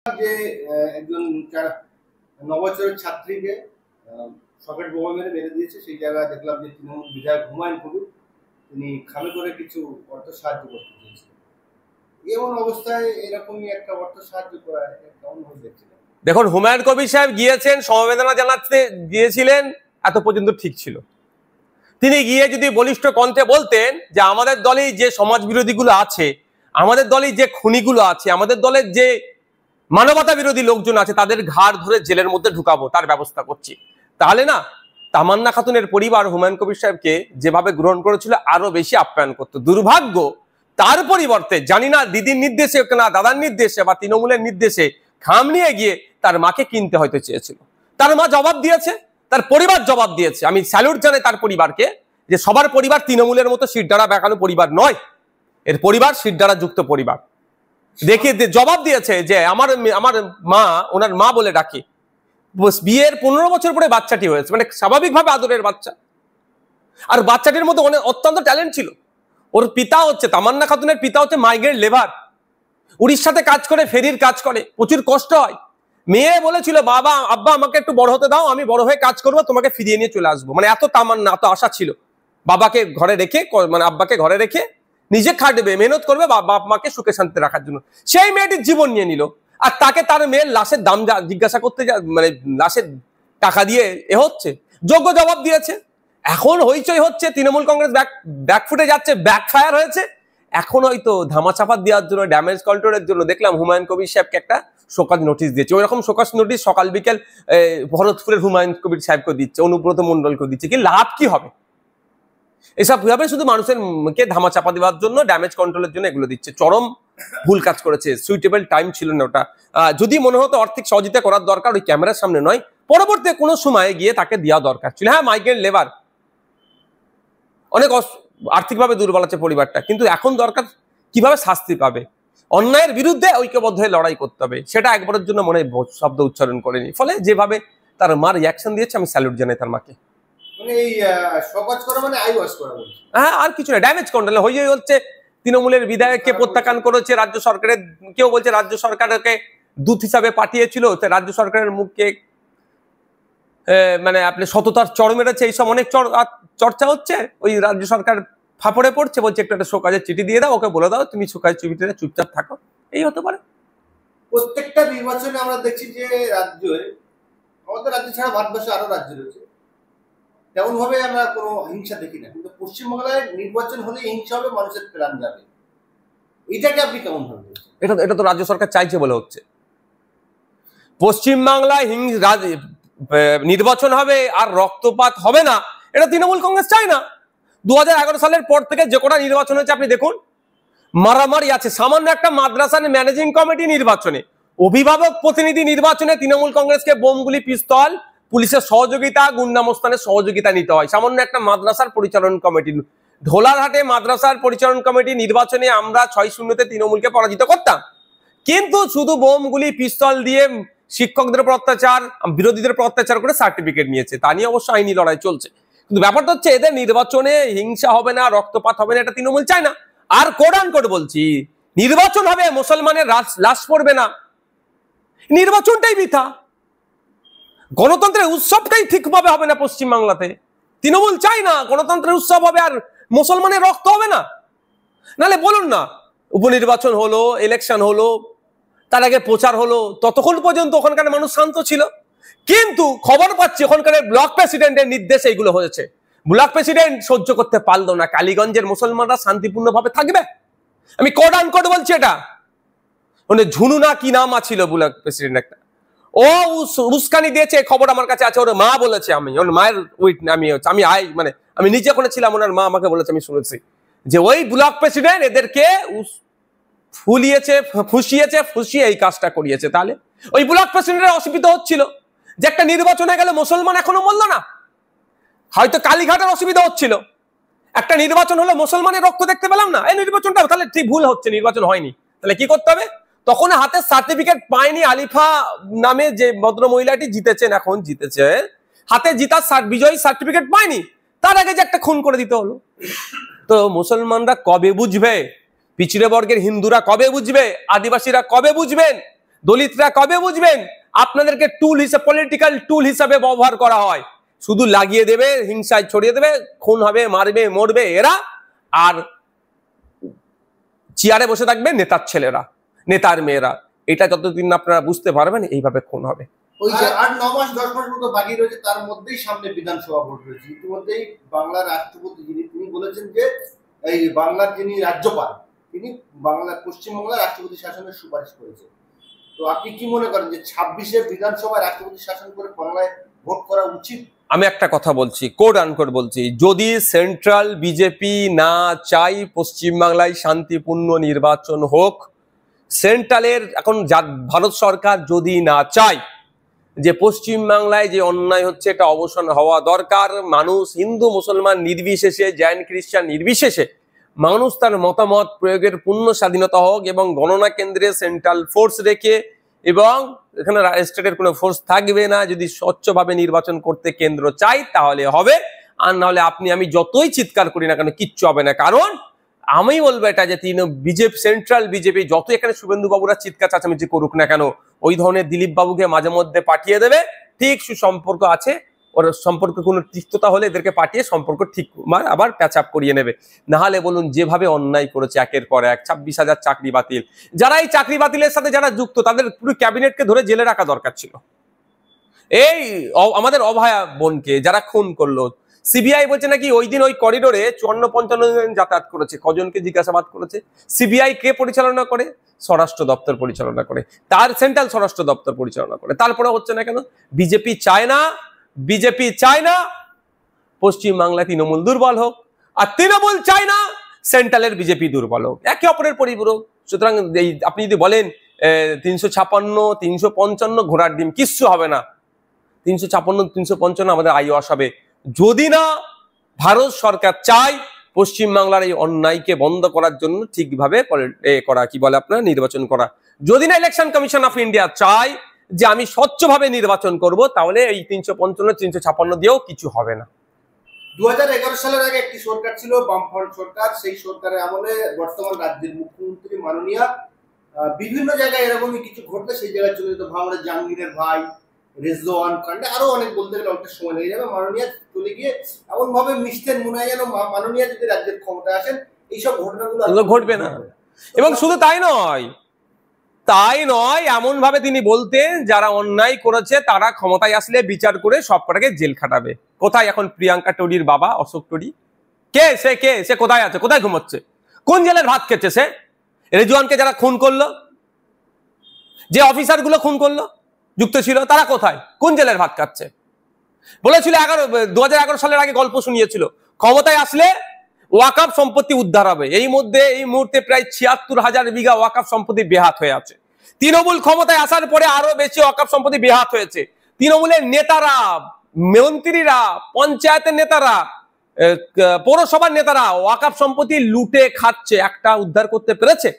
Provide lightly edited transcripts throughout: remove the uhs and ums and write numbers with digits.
যে একজন নববছরের ছাত্রীকে সকেট বোমা মেরে দিয়েছে, সেই জায়গায় দেখলাম যে তৃণমূল বিধায়ক হুমায়ুন কবির তিনি খামে করে কিছু অর্থ সাহায্য করতে চেয়েছিলেন। এমন অবস্থায় এরকমই একটা অর্থ সাহায্য করা কেমন হয়ে দেখছিলেন? দেখুন, হুমায়ুন কবির সাহেব গিয়েছেন, সমবেদনা জানাতে গিয়েছিলেন, এত পর্যন্ত ঠিক ছিল। তিনি গিয়ে যদি বলিষ্ঠ কণ্ঠে বলতেন যে আমাদের দলে যে সমাজ বিরোধীগুলো আছে, আমাদের দলে যে খুনিগুলো আছে, আমাদের দলের যে মানবতা বিরোধী লোকজন আছে, তাদের ঘাড় ধরে জেলের মধ্যে ঢুকাবো, তার ব্যবস্থা করছি, তাহলে না তামান্না খাতুনের পরিবার হুমায়ুন কবির সাহেবকে যেভাবে গ্রহণ করেছিল আরো বেশি আপ্যায়ন করতো। দুর্ভাগ্য, তার পরিবর্তে জানি না দিদির নির্দেশে না দাদার নির্দেশে বা তৃণমূলের নির্দেশে খাম নিয়ে গিয়ে তার মাকে কিনতে হয়তো চেয়েছিল। তার মা জবাব দিয়েছে, তার পরিবার জবাব দিয়েছে। আমি স্যালুট জানাই তার পরিবারকে, যে সবার পরিবার তৃণমূলের মতো শিরদাঁড়া বেঁকানো পরিবার নয়, এর পরিবার শিরদাঁড়া যুক্ত পরিবার। দেখে জবাব দিয়েছে যে আমার মা, ওনার মা বলে ডাকি, বিয়ের 15 বছর পরে বাচ্চাটি হয়েছে, মানে স্বাভাবিকভাবে আদরের বাচ্চা। আর বাচ্চাটির মধ্যে অনেক অত্যন্ত ট্যালেন্ট ছিল। ওর পিতা হচ্ছে, তামান্না খাতুনের পিতা হচ্ছে মাইগ্রেন্ট লেবার, উড়িষ্যাতে কাজ করে, ফেরির কাজ করে, প্রচুর কষ্ট হয়। মেয়ে বলেছিল বাবা আব্বা আমাকে একটু বড় হতে দাও, আমি বড় হয়ে কাজ করবো, তোমাকে ফিরিয়ে নিয়ে চলে আসবো। মানে এত তামান্না, এত আশা ছিল। বাবাকে ঘরে রেখে, মানে আব্বাকে ঘরে রেখে নিজে খাটবে, মেহনত করবে বাপ মাকে সুখে শান্তিতে রাখার জন্য। সেই মেয়েটির জীবন নিয়ে নিল, আর তাকে তার মেয়ের লাশের দাম জিজ্ঞাসা করতে, মানে লাশের টাকা দিয়ে হচ্ছে। যোগ্য জবাব দিয়েছে। এখন হইচই হচ্ছে, তৃণমূল কংগ্রেস ব্যাকফুটে যাচ্ছে, ব্যাকফায়ার হয়েছে। এখন হয়তো ধামাচাপা দেওয়ার জন্য, ড্যামেজ কন্ট্রোলের জন্য দেখলাম হুমায়ুন কবির সাহেবকে একটা শোকজ নোটিশ দিয়েছে। ওই রকম শোকজ নোটিশ সকাল বিকেল ভরতপুরের হুমায়ুন কবির সাহেবকে দিচ্ছে, অনুব্রত মন্ডলকে দিচ্ছে। কি লাভ কি হবে? এসব ভাবে শুধু মানুষের কে ধামাচাপা দেওয়ার জন্য, ড্যামেজ কন্ট্রোলের জন্য এগুলো দিচ্ছে। চরম ভুল কাজ করেছে। সুইটেবল টাইম ছিল না ওটা। যদি মনে হতো আর্থিক সহযোগিতা করার দরকার, ওই ক্যামেরার সামনে নয়, পরবর্তী কোনো সময়ে গিয়ে তাকে দেওয়া দরকার ছিল। হ্যাঁ, মাইগ্রেন্ট লেবার, অনেক আর্থিকভাবে দুর্বল আছে পরিবারটা, কিন্তু এখন দরকার কিভাবে শাস্তি পাবে, অন্যায়ের বিরুদ্ধে ঐক্যবদ্ধ হয়ে লড়াই করতে হবে, সেটা একবারের জন্য মনে শব্দ উচ্চারণ করেনি। ফলে যেভাবে তার মা রিয়াকশন দিয়েছে, আমি স্যালুট জানাই তার মাকে। মানে এই শোকজ করা মানে আই ওয়াশ করা বলছে। হ্যাঁ, আর কিছু না, ড্যামেজ কন্ট্রোল হয়ে হচ্ছে। তৃণমূলের বিধায়ককে প্রত্যাখ্যান করেছে রাজ্য সরকারের, কেউ বলছে রাজ্য সরকারকে দূত হিসাবে পাঠিয়েছিল, রাজ্য সরকারের মুখকে মানে আপনি সততার চড় মেরেছে, এইসব অনেক চর্চা হচ্ছে। ওই রাজ্য সরকার ফাপড়ে পড়ছে, বলছে একটু একটা শোকাজের চিঠি দিয়ে দাও, ওকে বলে দাও তুমি শোকাজের চিঠিতে চুপচাপ থাকো। এই হতে পারে। প্রত্যেকটা নির্বাচনে আমরা দেখছি যে রাজ্যে, আমাদের রাজ্য ছাড়া ভারতবর্ষে আরো রাজ্য রয়েছে, তেমন ভাবে আমরা কোনো হিংসা দেখি না, কিন্তু পশ্চিমবাংলায় নির্বাচন হলে হিংসা হবে, মানুষের প্রাণ যাবে। এটাকে আপনি কেমন ভাবে বলছেন? এটা তো রাজ্য সরকার চাইছে বলে হচ্ছে। পশ্চিমবাংলায় নির্বাচন হবে আর রক্তপাত হবে না, এটা তৃণমূল কংগ্রেস চায় না। 2011 সালের পর থেকে যে কটা নির্বাচন হয়েছে আপনি দেখুন, মারামারি আছে। সামান্য একটা মাদ্রাসার ম্যানেজিং কমিটি নির্বাচনে, অভিভাবক প্রতিনিধি নির্বাচনে তৃণমূল কংগ্রেসকে বোমগুলি, পিস্তল, পুলিশের সহযোগিতা, গুন্ডামস্তানের সহযোগিতা নিতে হয়। সামান্য একটা মাদ্রাসার পরিচালন কমিটি, ঢোলারহাটে মাদ্রাসার পরিচালন কমিটি নির্বাচনে আমরা 6-0 তৃণমূলকে পরাজিত করতাম। কিন্তু শুধু বোমগুলি, পিস্তল দিয়ে শিক্ষকদের উপর অত্যাচার, বিরোধীদের উপর অত্যাচার করে সার্টিফিকেট নিয়েছে। তা নিয়ে অবশ্য আইনি লড়াই চলছে। কিন্তু ব্যাপারটা হচ্ছে এদের নির্বাচনে হিংসা হবে না, রক্তপাত হবে না, এটা তৃণমূল চায় না। আর কোরআন করে বলছি, নির্বাচন হবে, মুসলমানের লাশ পড়বে না, নির্বাচনটাই বৃথা। গণতন্ত্রের উৎসবটাই ঠিকভাবে হবে না পশ্চিমবাংলাতে। তৃণমূল চায় না গণতন্ত্রের উৎসব হবে আর মুসলমানের রক্ত হবে না। নাহলে বলুন না, উপনির্বাচন হলো, ইলেকশন হলো, তার আগে প্রচার হলো, ততক্ষণ পর্যন্ত ওখানকার মানুষ শান্ত ছিল। কিন্তু খবর পাচ্ছি ওখানকার ব্লক প্রেসিডেন্টের নির্দেশে এগুলো হয়েছে। ব্লক প্রেসিডেন্ট সহ্য করতে পারলো না, কালীগঞ্জের মুসলমানরা শান্তিপূর্ণভাবে থাকবে। আমি কোড আন কোড বলছি, এটা মানে ঝুনু না কি নাম আছিল ব্লক প্রেসিডেন্ট একটা, ও উস্কানি দিয়েছে, খবর আমার কাছে আছে। ওর মা বলেছে, আমি ওর মায়ের আমি নিজে ওখানে ছিলাম, ওনার মা আমাকে বলেছে, আমি শুনেছি যে ওই ব্লক প্রেসিডেন্ট এদেরকে ফুসিয়ে এই কাজটা করিয়েছে। তাহলে ওই ব্লক প্রেসিডেন্টের অসুবিধা হচ্ছিল যে একটা নির্বাচনে গেলে মুসলমান এখনো মরল না। হয়তো কালীঘাটের অসুবিধা হচ্ছিল, একটা নির্বাচন হলো মুসলমানের রক্ত দেখতে পেলাম না, এই নির্বাচনটা তাহলে ঠিক ভুল হচ্ছে, নির্বাচন হয়নি। তাহলে কি করতে হবে? তখন হাতে সার্টিফিকেট পায়নি আলিফা নামে যে ভদ্র মহিলাটি জিতেছেন, এখন জিতেছে, হাতে জিতার বিজয়ী সার্টিফিকেট পায়নি, তার আগে যে একটা খুন করে দিতে হলো। তো মুসলমানরা কবে বুঝবে? পিছিয়ে বর্গের হিন্দুরা কবে বুঝবে? আদিবাসীরা কবে বুঝবেন দলিতরা কবে বুঝবেন আপনাদেরকে টুল হিসেবে, পলিটিক্যাল টুল হিসাবে ব্যবহার করা হয়? শুধু লাগিয়ে দেবে, হিংসায় ছড়িয়ে দেবে, খুন হবে, মারবে, মরবে এরা, আর চেয়ারে বসে থাকবে নেতার ছেলেরা, নেতার মেয়েরা। এটা যতদিন আপনারা বুঝতে পারবেন এইভাবে খুন হবে। ওই যে 8-9 মাস 10 মাস মতো বাকি রয়েছে, তার মধ্যেই সামনে বিধানসভা ভোট রয়েছে। ইতিমধ্যেই বাংলার রাষ্ট্রপতি তিনি বলেছেন যে এই বাংলার যিনি রাজ্যপাল তিনি পশ্চিমবাংলার রাষ্ট্রপতি শাসনের সুপারিশ করেছেন। তো আপনি কি মনে করেন যে 26-এ বিধানসভায় রাষ্ট্রপতি শাসন করে বাংলায় ভোট করা উচিত? আমি একটা কথা বলছি, কোড আনকোড বলছি, যদি সেন্ট্রাল বিজেপি না চাই পশ্চিমবাংলায় শান্তিপূর্ণ নির্বাচন হোক, সেন্ট্রালের এখন ভারত সরকার যদি না চায় যে পশ্চিমবাংলায় যে অন্যায় হচ্ছে এটা অবসান হওয়া দরকার, মানুষ হিন্দু মুসলমান নির্বিশেষে, জৈন খ্রিস্টান নির্বিশেষে মানুষ তার মতামত প্রয়োগের পূর্ণ স্বাধীনতা হোক, এবং গণনা কেন্দ্রে সেন্ট্রাল ফোর্স রেখে, এবং এখানে স্টেটের কোনো ফোর্স থাকবে না, যদি স্বচ্ছভাবে নির্বাচন করতে কেন্দ্র চাই তাহলে হবে। আর নাহলে আপনি আমি যতই চিৎকার করি না কেন কিচ্ছু হবে না। কারণ আমি বলবো এটা যে বিজেপি, সেন্ট্রাল বিজেপি যত এখানে শুভেন্দু বাবুরা চিৎকার চাচামেচি করুক না কেন, ওই ধরনের দিলীপ বাবুকে মাঝে মধ্যে পাঠিয়ে দেবে, ঠিক সুসম্পর্ক আছে ওর, সম্পর্কে কোনো তিক্ততা হলে এদেরকে পাঠিয়ে সম্পর্ক ঠিক আবার প্যাচ আপ করিয়ে নেবে। না হলে বলুন যেভাবে অন্যায় করেছে একের পর এক, 26,000 চাকরি বাতিল, যারা এই চাকরি বাতিলের সাথে যারা যুক্ত তাদের পুরো ক্যাবিনেটকে ধরে জেলে রাখা দরকার ছিল। এই আমাদের অভয়া বোনকে যারা খুন করলো, সিবিআই বলছে নাকি ওই দিন ওই করিডোরে 54-55 জন যাতায়াত করেছে, কজনকে জিজ্ঞাসাবাদ করেছে। সিবিআই কে পরিচালনা করে? স্বরাষ্ট্র দপ্তর পরিচালনা করে, তার সেন্ট্রাল স্বরাষ্ট্র দপ্তর পরিচালনা করে। তারপরে হচ্ছে না কেন? বিজেপি চায় না, বিজেপি চায় না পশ্চিমবাংলায় তৃণমূল দুর্বল হোক, আর তৃণমূল চায় না সেন্ট্রালের বিজেপি দুর্বল হোক, একে অপরের পরিপূরক। সুতরাং আপনি যদি বলেন 356, 355 ঘোড়ার ডিম, কিচ্ছু হবে না। 356, 355 আমাদের আইওয়াস হবে, যদি না ভারত সরকার চায় পশ্চিমবাংলার এই অন্যায়কে বন্ধ করার জন্য ঠিকভাবে করা, কি বলে আপনার, নির্বাচন করা। যদি না ইলেকশন কমিশন অফ ইন্ডিয়া চায় যে আমি স্বচ্ছভাবে নির্বাচন করব, তাহলে এই 355, 356 দিয়েও কিছু হবে না। 2011 সালের আগে একটি সরকার ছিল, বামফ্রন্ট সরকার। সেই সরকারের আমলে বর্তমান রাজ্যের মুখ্যমন্ত্রী মাননীয়া বিভিন্ন জায়গায় এরকমই কিছু ঘটলে সেই জায়গায় চলে যেত। ভাঙড়ে জাহাঙ্গীরের ভাই, রেজওয়ান কাণ্ডে, আরো অনেক বলতে গেলে অনেকটা সময় লেগে যাবে। মাননীয়া চলে গিয়ে এমন ভাবে মিশতেন মনে হয় যেন মাননীয়া যদি রাজ্যের ক্ষমতায় আসেন এইসব ঘটনাগুলো ঘটবে না। এবং শুধু তাই নয়, এমন ভাবে তিনি বলতেন যারা অন্যায় করেছে তারা ক্ষমতায় আসলে বিচার করে সব কটাকে জেল খাটাবে। কোথায় এখন প্রিয়াঙ্কা টুডির বাবা অশোক টুডি? কে সে কোথায় আছে, কোথায় ঘুমোচ্ছে, কোন জেলের ভাত খেচ্ছে সে? রেজওয়ানকে যারা খুন করলো, যে অফিসার গুলো খুন করলো যুক্ত ছিল, তারা কোথায়, কোন জেলের ভাত খাচ্ছে? বলেছিল 2011 সালের আগে গল্প শুনিয়েছিল ক্ষমতায় আসলে ওয়াকফ সম্পত্তি উদ্ধার হবে। এই মুহূর্তে প্রায় 76,000 বিঘা ওয়াকফ সম্পত্তি বেহাত হয়ে আছে। তৃণমূল ক্ষমতায় আসার পরে আরো বেশি ওয়াকফ সম্পত্তি বেহাত হয়েছে। তৃণমূলের নেতারা, মন্ত্রীরা, পঞ্চায়েতের নেতারা, পৌরসভার নেতারা ওয়াকফ সম্পত্তি লুটে খাচ্ছে, একটা উদ্ধার করতে পেরেছে?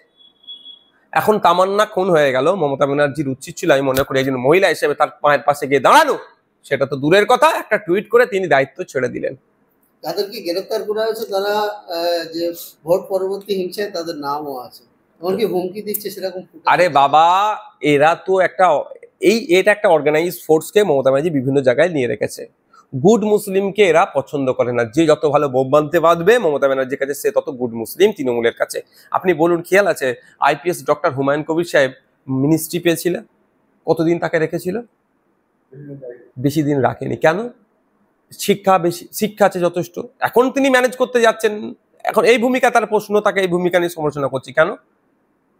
এখন তামান্না খুন হয়ে গেল, মমতা ব্যানার্জির উচিত ছিল আমি মনে করি একজন মহিলা হিসেবে তার পায়ের পাশে গিয়ে দাঁড়ানো। সেটা তো দূরের কথা, একটা টুইট করে তিনি দায়িত্ব ছেড়ে দিলেন। তাদেরকে গ্রেফতার করা হয়েছে, তারা যে ভোট পরবর্তী হিংসায় তাদের নামও আছে, এমনকি হুমকি দিচ্ছে সেরকম। আরে বাবা, এরা তো এটা একটা অর্গানাইজ ফোর্সকে মমতা ব্যানার্জি বিভিন্ন জায়গায় নিয়ে রেখেছে। গুড মুসলিমকে এরা পছন্দ করে না। যে যত ভালো বোম বানতে বাঁধবে মমতা ব্যানার্জির কাছে, সে তত গুড মুসলিম তৃণমূলের কাছে। আপনি বলুন, খেয়াল আছে আইপিএস ডক্টর হুমায়ুন কবির সাহেব মিনিস্ট্রি পেয়েছিলেন, কতদিন তাকে রেখেছিল? বেশি দিন রাখেনি। কেন? শিক্ষা আছে যথেষ্ট, এখন তিনি ম্যানেজ করতে যাচ্ছেন। এখন এই ভূমিকা তার প্রশ্ন, তাকে এই ভূমিকা নিয়ে সমালোচনা করছি কেন?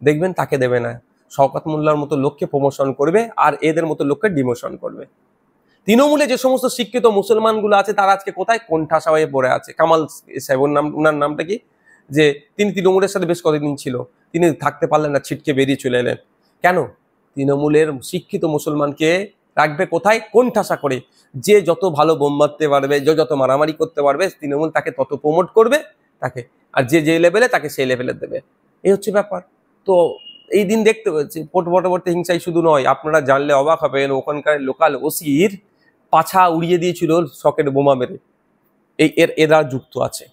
দেখবেন তাকে দেবে না, শওকত মোল্লার মতো লোককে প্রমোশন করবে, আর এদের মতো লোককে ডিমোশন করবে। তৃণমূলে যে সমস্ত শিক্ষিত মুসলমানগুলো আছে তারা আজকে কোথায়? কোণঠাসা হয়ে পড়ে আছে। কামাল সাহেব, ওনার নামটা কি, যে তিনি তৃণমূলের সাথে বেশ কতদিন ছিল, তিনি থাকতে পারলেন না, ছিটকে বেরিয়ে চলে এলেন। কেন? তৃণমূলের শিক্ষিত মুসলমানকে রাখবে কোথায়? কোণঠাসা করে। যে যত ভালো বোম মারতে পারবে, যে যত মারামারি করতে পারবে, তৃণমূল তাকে তত প্রমোট করবে তাকে, আর যে লেভেলে তাকে সেই লেভেলে দেবে। এই হচ্ছে ব্যাপার। তো এই দিন দেখতে পাচ্ছি পরবর্তী হিংসাই শুধু নয়, আপনারা জানলে অবাক হবেন, ওখানকার লোকাল ওসির পাছা উড়িয়ে দিয়েছিল সকেট বোমা মেরে। এরা যুক্ত আছে,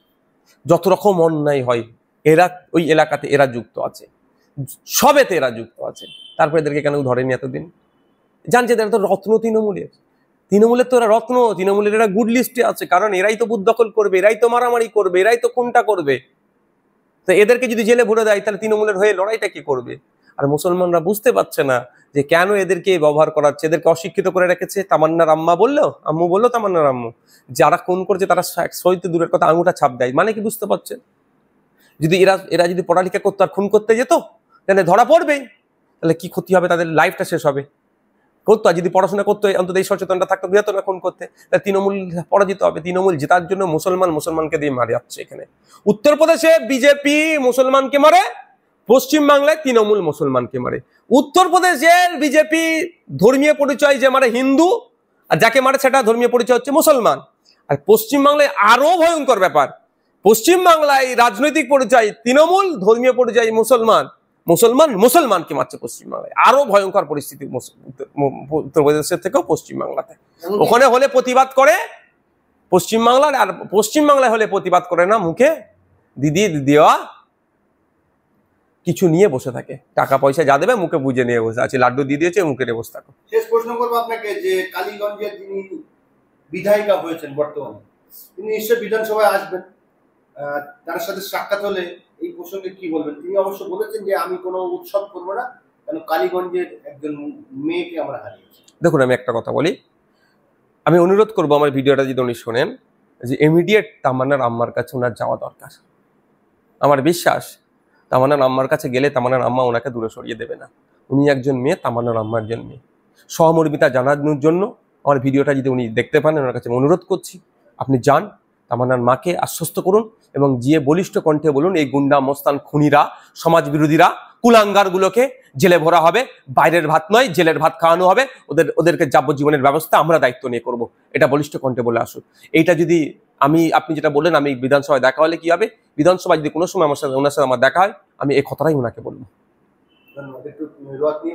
যত রকম অন্যায় হয় এরা ওই এলাকাতে এরা যুক্ত আছে। সবেতে এরা যুক্ত আছে, তারপরে এদেরকে কেন ধরেনি এতদিন? জানছে এরা তো রত্ন তৃণমূলের তো এরা রত্ন, তৃণমূলের এরা গুড লিস্টে আছে, কারণ এরাই তো বুথ দখল করবে, এরাই তো মারামারি করবে, এরাই তো কোনটা করবে। তো এদেরকে যদি জেলে ভরে দেয় তাহলে তৃণমূলের হয়ে লড়াইটা কি করবে? আর মুসলমানরা বুঝতে পারছে না যে কেন এদেরকে ব্যবহার করাচ্ছে, এদেরকে অশিক্ষিত করে রেখেছে। তামান্নার আম্মু বললো তামান্নার আম্মু, যারা খুন করছে তারা সহিত দূরের কথা আঙুটা ছাপ দেয়, মানে কি বুঝতে পারছে? যদি এরা যদি পড়ালেখা করতো আর খুন করতে যেত তাহলে ধরা পড়বেই, তাহলে কি ক্ষতি হবে, তাদের লাইফটা শেষ হবে। করতো, আর যদি পড়াশোনা করতো অন্তত এই সচেতনটা থাকতো, বৃহত্তর খুন করতে, তাহলে তৃণমূল পরাজিত হবে। তৃণমূল জেতার জন্য মুসলমানকে দিয়ে মারে যাচ্ছে। এখানে উত্তরপ্রদেশে বিজেপি মুসলমানকে মারে, পশ্চিমবাংলায় তৃণমূল মুসলমানকে মারে। উত্তরপ্রদেশের বিজেপি ধর্মীয় পরিচয় যে মারে হিন্দু, আর যাকে মারে সেটা ধর্মীয় পরিচয় হচ্ছে মুসলমান। আর পশ্চিমবাংলায় আরো ভয়ঙ্কর ব্যাপার, পশ্চিমবাংলায় রাজনৈতিক পরিচয় তৃণমূল, ধর্মীয় পরিচয় মুসলমানকে মারছে পশ্চিমবাংলায়। আরো ভয়ঙ্কর পরিস্থিতি উত্তরপ্রদেশের থেকেও পশ্চিমবাংলাতে। ওখানে হলে প্রতিবাদ করে পশ্চিমবাংলার, আর পশ্চিমবাংলায় হলে প্রতিবাদ করে না, মুখে দিদি দেওয়া কিছু নিয়ে বসে থাকে, টাকা পয়সা যা দেবে মুখে বুঝে নিয়ে বসে আছে, লাড্ডু দিয়ে দিয়েছে মুখে নিয়ে বসে থাকো। শেষ প্রশ্ন করবো আপনাকে, যে কালীগঞ্জের যিনি বিধায়িকা হয়েছেন বর্তমানে, তিনি নিশ্চয় বিধানসভায় আসবেন, তার সাথে সাক্ষাৎ হলে এই প্রসঙ্গে কি বলবেন? তিনি অবশ্য বলেছেন যে আমি কোনো উৎসব করবো না, কারণ কালীগঞ্জের একজন মেয়েকে আমরা হারিয়েছি। দেখুন, আমি একটা কথা বলি, আমি অনুরোধ করবো আমার ভিডিওটা যদি উনি শোনেন, যে ইমিডিয়েট তামান্নার আম্মার কাছে ওনার যাওয়া দরকার। আমার বিশ্বাস তামান্নার আম্মার কাছে গেলে তামান্নার আম্মা ওনাকে দূরে সরিয়ে দেবে না। উনি একজন মেয়ে, তামান্নার আম্মা একজন মেয়ে। সহমর্মিতা জানানোর জন্য আমার ভিডিওটা যদি উনি দেখতে পান, ওনার কাছে অনুরোধ করছি, আপনি যান, তামান্নার মাকে আশ্বস্ত করুন এবং গিয়ে বলিষ্ঠ কণ্ঠে বলুন, এই গুন্ডা মস্তান খুনিরা, সমাজ বিরোধীরা, কুলাঙ্গারগুলোকে জেলে ভরা হবে, বাইরের ভাত নয় জেলের ভাত খাওয়ানো হবে, ওদেরকে যাবজ্জীবনের ব্যবস্থা আমরা দায়িত্ব নিয়ে করব। এটা বলিষ্ঠ কণ্ঠে বলে আসুন। এইটা যদি আপনি যেটা বললেন, আমি বিধানসভায় দেখা হলে কি হবে, বিধানসভায় যদি কোনো সময় ওনার সাথে আমার দেখা হয়, আমি এই কথাটাই ওনাকে বলবো। ধন্যবাদ।